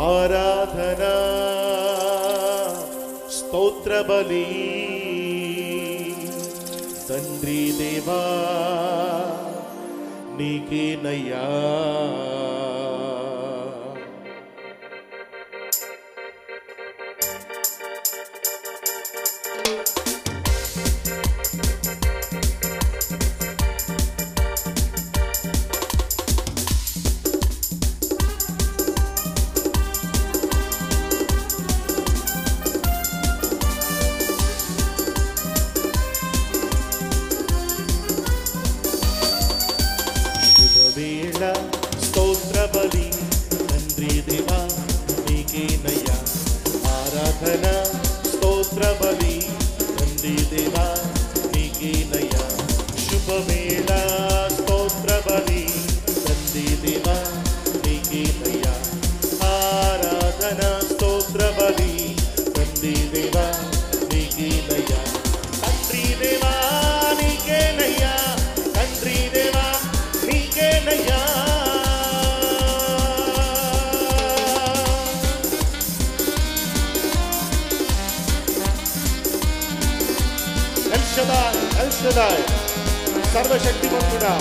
ఆరాధన స్తోత్ర బలి తండ్రి దేవా నీకేనయ్యా. స్తోత్ర బలి తండ్రి దేవా నీకేనయ్యా. ఆరాధన స్తోత్ర బలి తండ్రి దేవా నీకేనయ్యా. శుభవేళ స్తోత్ర బలి తండ్రి దేవా నీకేనయ్యా. ఆరాధన స్తోత్ర బలి తండ్రి దేవా నీకేనయ్యా. తండ్రి దేవా నీకేనయ్యా. తండ్రి దేవా నీకేనయ్యా. ఎల్ షదాయ్ సర్వశక్తిమంతుడా,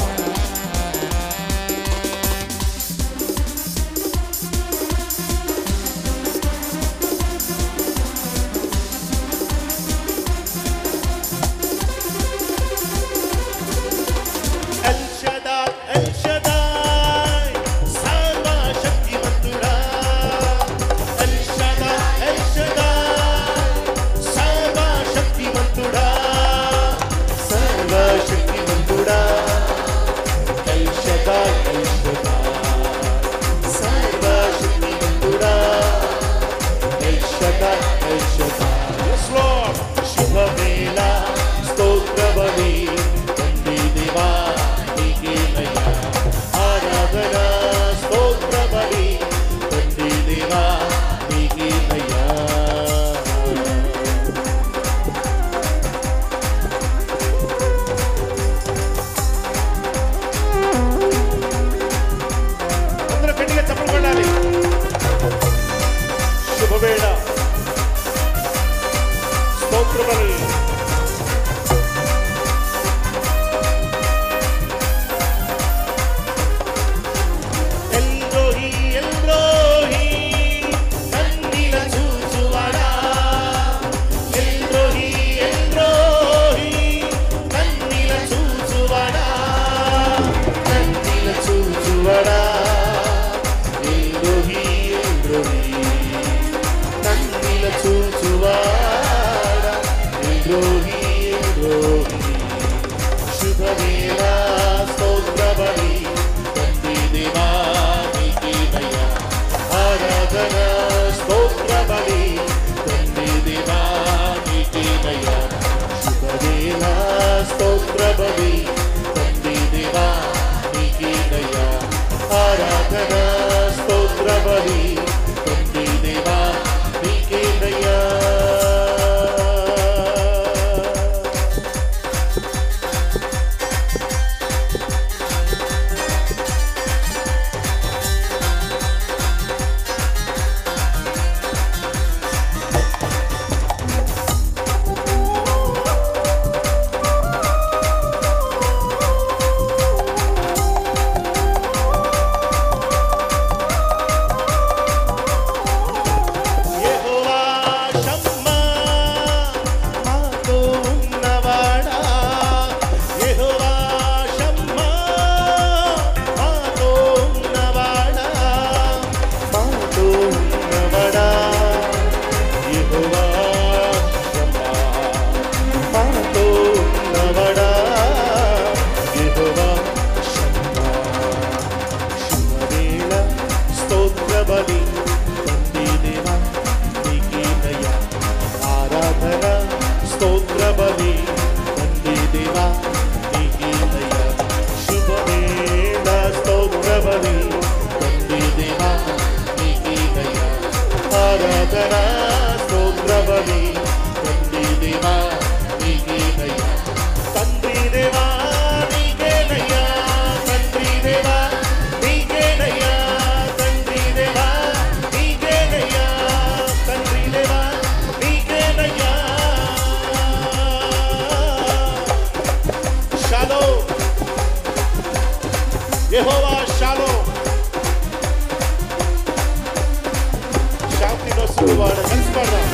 సగువాడ కలిసి పాడదాం.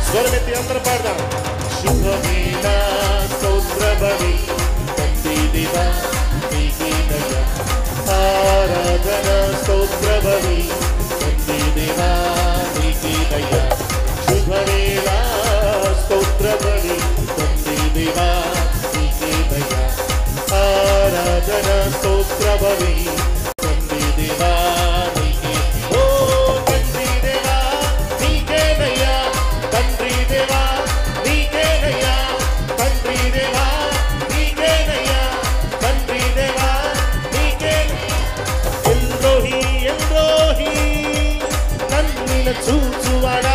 స్వరమెత్తి అందరూ పాడదాం. శుభమేన స్తోత్రబలి తండ్రి దేవా నీకేనయ్యా ఆరాధన స్తోత్రబలి తండ్రి దేవా నీకేనయ్యా శుభమేన స్తోత్రబలి తండ్రి దేవా నీకేనయ్యా ఆరాధన స్తోత్రబలి తండ్రి దేవా చూచువాడా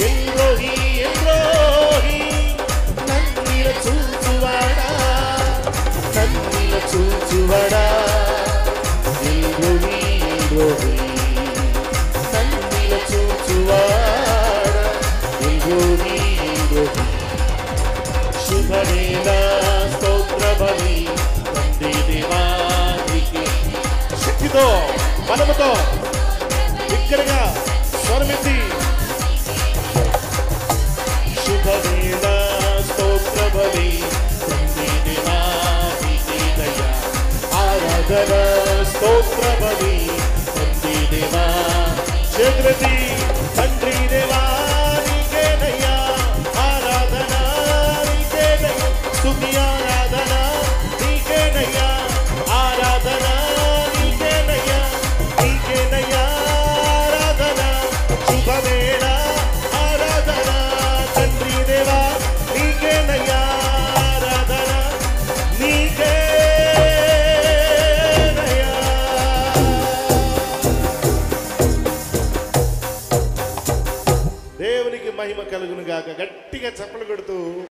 ఎల్రోహి ఎల్రోహి నన్నిల చూచువాడా నన్నిల చూచువాడా ఎల్రోహి ఎల్రోహి నన్నిల చూచువాడా ఎల్రోహి ఎల్రోహి శుభవేళ స్తోత్రబలి తండ్రి దేవానికి శక్తితో బలముతో బిగ్గరగా స్వరమెత్తి శుభవేళ స్తోత్రబలి తండ్రి దేవా నీకేనయ్యా ఆరాధన స్తోత్రబలి తండ్రి దేవా చేతులెత్తి తండ్రి దేవా నీకేనయ్యా ఆరాధన నీకేనయ్యా స్తుతి ఆరాధన నీకేనయ్యా ఆరాధన నీకేనయ్యా నీకేనయ్యా శుభవేళ ఆరాధన తండ్రి దేవా నీకేనయ్యా ఆరాధన నీకేనయ్యా. దేవునికి మహిమ కలుగును గాక. గట్టిగా చప్పలు కొడుతూ